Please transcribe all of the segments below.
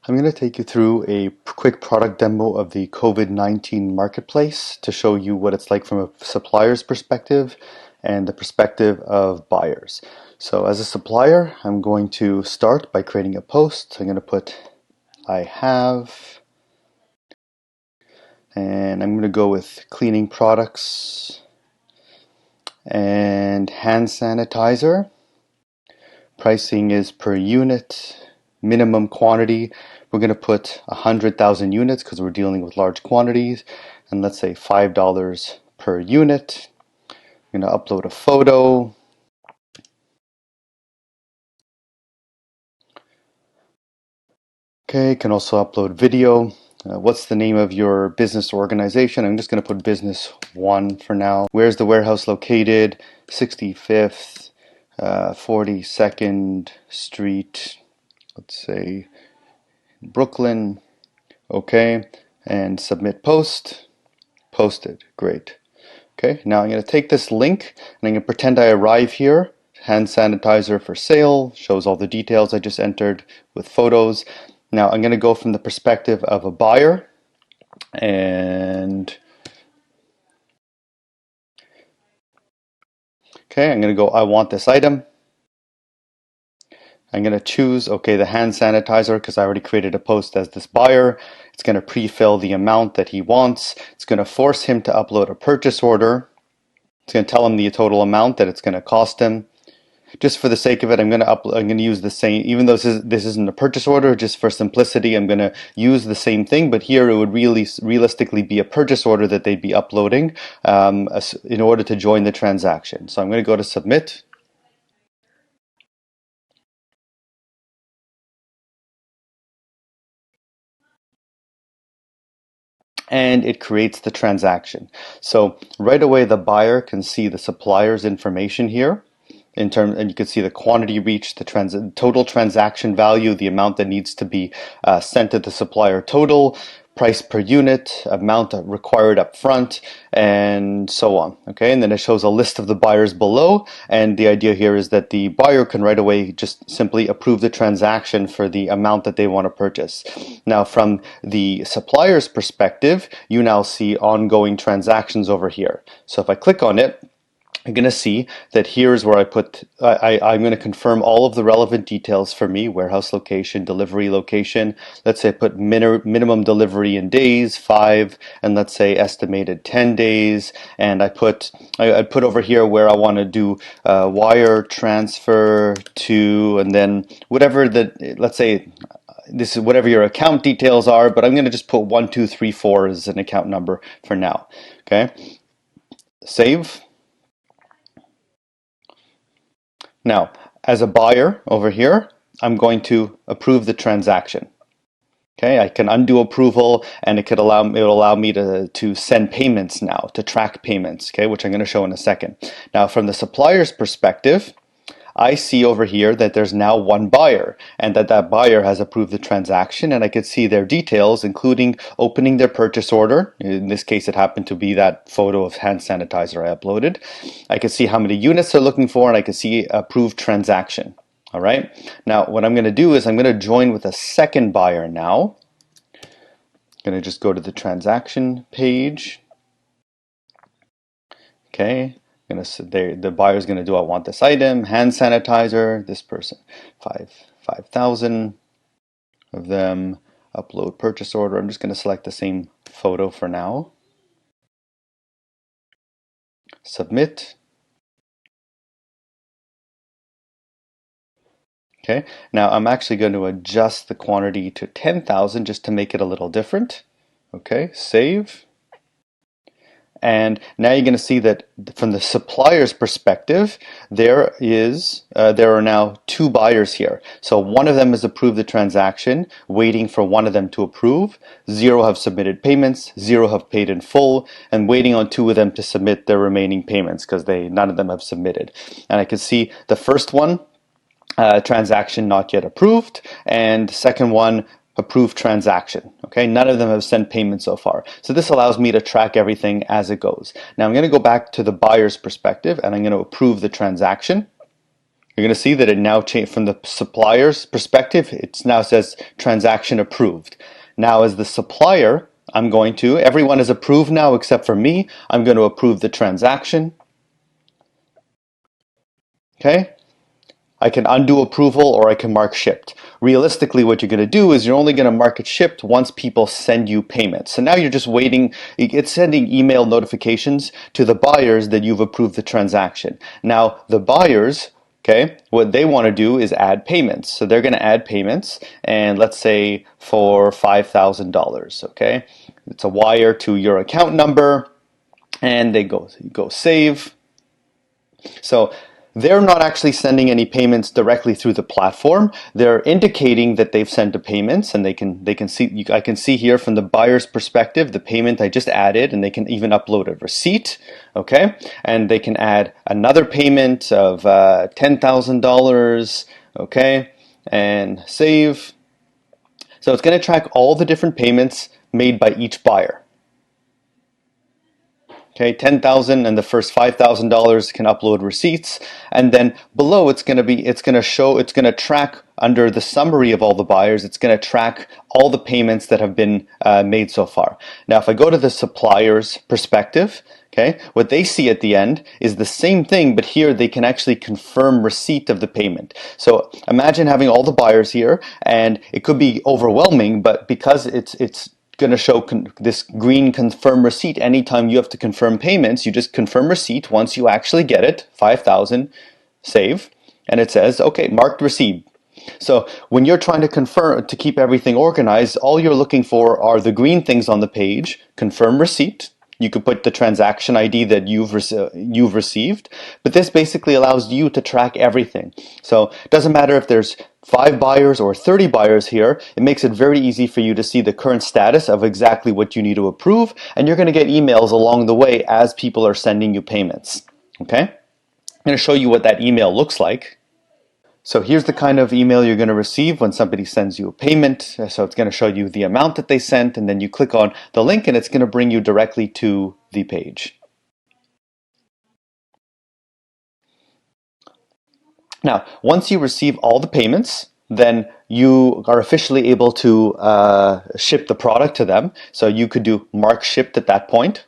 I'm going to take you through a quick product demo of the COVID-19 marketplace to show you what it's like from a supplier's perspective and the perspective of buyers. So as a supplier, I'm going to start by creating a post. I'm going to put I have, and I'm going to go with cleaning products and hand sanitizer. Pricing is per unit. Minimum quantity, we're going to put 100,000 units because we're dealing with large quantities, and let's say $5 per unit. I'm going to upload a photo. Okay, can also upload video. What's the name of your business organization? I'm just going to put business 1 for now. Where's the warehouse located? 65th, 42nd Street, let's say Brooklyn. Okay, and submit post. Posted. Great. Okay, now I'm going to take this link and I'm going to pretend I arrive here. Hand sanitizer for sale, shows all the details I just entered with photos. Now I'm going to go from the perspective of a buyer, and okay, I'm going to go, I want this item. I'm going to choose, okay, the hand sanitizer because I already created a post as this buyer. It's going to pre-fill the amount that he wants. It's going to force him to upload a purchase order. It's going to tell him the total amount that it's going to cost him. Just for the sake of it, I'm going to use the same, even though this isn't a purchase order, just for simplicity, I'm going to use the same thing, but here it would really realistically be a purchase order that they'd be uploading in order to join the transaction. So I'm going to go to submit. And it creates the transaction. So right away the buyer can see the supplier's information here. And you can see the quantity reached, the total transaction value, the amount that needs to be sent to the supplier total, price per unit, amount required up front, and so on. Okay, and then it shows a list of the buyers below, and the idea here is that the buyer can right away just simply approve the transaction for the amount that they want to purchase. Now, from the supplier's perspective, you now see ongoing transactions over here. So if I click on it, I'm going to see that here's where I'm going to confirm all of the relevant details for me: warehouse location, delivery location. Let's say I put minimum delivery in days, 5, and let's say estimated 10 days. And I put over here where I want to do wire transfer to, and then whatever let's say this is whatever your account details are, but I'm going to just put 1234 as an account number for now. Okay, save. Now, as a buyer over here, I'm going to approve the transaction. Okay, I can undo approval, and it will allow me to send payments now, to track payments, okay, which I'm going to show in a second. Now, from the supplier's perspective, I see over here that there's now one buyer, and that buyer has approved the transaction, and I could see their details, including opening their purchase order. In this case, it happened to be that photo of hand sanitizer I uploaded. I could see how many units they're looking for, and I could see approved transaction. All right. Now, what I'm going to do is I'm going to join with a second buyer now. I'm going to just go to the transaction page. Okay. The buyer's going to do, I want this item, hand sanitizer, this person, 5,000 of them, upload purchase order. I'm just going to select the same photo for now. Submit. Okay, now I'm actually going to adjust the quantity to 10,000 just to make it a little different. Okay, save. And now you're going to see that from the supplier's perspective, there are now two buyers here. So one of them has approved the transaction, waiting for one of them to approve. 0 have submitted payments, 0 have paid in full, and waiting on 2 of them to submit their remaining payments because none of them have submitted. And I can see the first one, transaction not yet approved, and second one, approved transaction. Okay, none of them have sent payment so far. So this allows me to track everything as it goes. Now I'm going to go back to the buyer's perspective, and I'm going to approve the transaction. You're going to see that it now changed from the supplier's perspective. It now says transaction approved. Now as the supplier, everyone is approved now except for me. I'm going to approve the transaction. Okay. I can undo approval or I can mark shipped. Realistically, what you're going to do is you're only going to mark it shipped once people send you payments. So now you're just waiting. It's sending email notifications to the buyers that you've approved the transaction. Now, the buyers, okay, what they want to do is add payments. So they're going to add payments, and let's say for $5,000, okay? It's a wire to your account number, and they go save. So they're not actually sending any payments directly through the platform. They're indicating that they've sent the payments, and they can see. I can see here from the buyer's perspective the payment I just added, and they can even upload a receipt. Okay, and they can add another payment of $10,000. Okay, and save. So it's going to track all the different payments made by each buyer. Okay, $10,000 and the first $5,000 can upload receipts, and then below it's going to track under the summary of all the buyers. It's going to track all the payments that have been made so far. Now, if I go to the supplier's perspective, okay, what they see at the end is the same thing, but here they can actually confirm receipt of the payment. So imagine having all the buyers here, and it could be overwhelming, but because it's going to show this green confirm receipt anytime you have to confirm payments. You just confirm receipt once you actually get it, 5,000, save, and it says, okay, marked received. So when you're trying to confirm, to keep everything organized, all you're looking for are the green things on the page, confirm receipt. You could put the transaction ID that you've received, but this basically allows you to track everything. So it doesn't matter if there's 5 buyers or 30 buyers here. It makes it very easy for you to see the current status of exactly what you need to approve, and you're going to get emails along the way as people are sending you payments. Okay? I'm going to show you what that email looks like. So here's the kind of email you're going to receive when somebody sends you a payment. So it's going to show you the amount that they sent, and then you click on the link and it's going to bring you directly to the page. Now, once you receive all the payments, then you are officially able to ship the product to them. So you could do mark shipped at that point.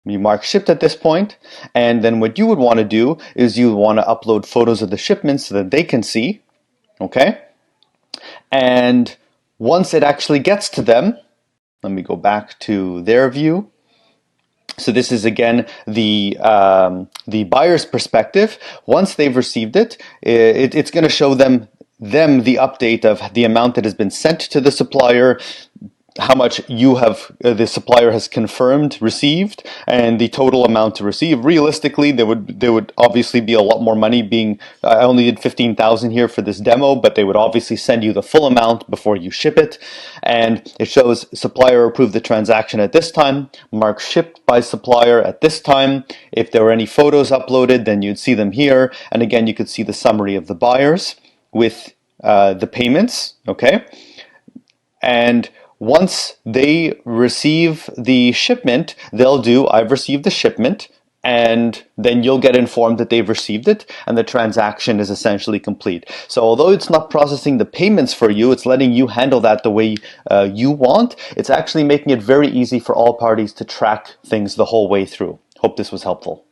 You mark shipped at this point, and then what you would want to do is you want to upload photos of the shipment so that they can see, okay? And once it actually gets to them, let me go back to their view. So this is again the buyer's perspective. Once they've received it, it's going to show them the update of the amount that has been sent to the supplier, how much the supplier has confirmed received, and the total amount to receive. Realistically, there would obviously be a lot more money being. I only did 15,000 here for this demo, but they would obviously send you the full amount before you ship it. And it shows supplier approved the transaction at this time, mark shipped by supplier at this time. If there were any photos uploaded, then you'd see them here. And again, you could see the summary of the buyers with the payments. Okay, and once they receive the shipment, they'll do, I've received the shipment, and then you'll get informed that they've received it and the transaction is essentially complete. So although it's not processing the payments for you, it's letting you handle that the way you want. It's actually making it very easy for all parties to track things the whole way through. Hope this was helpful.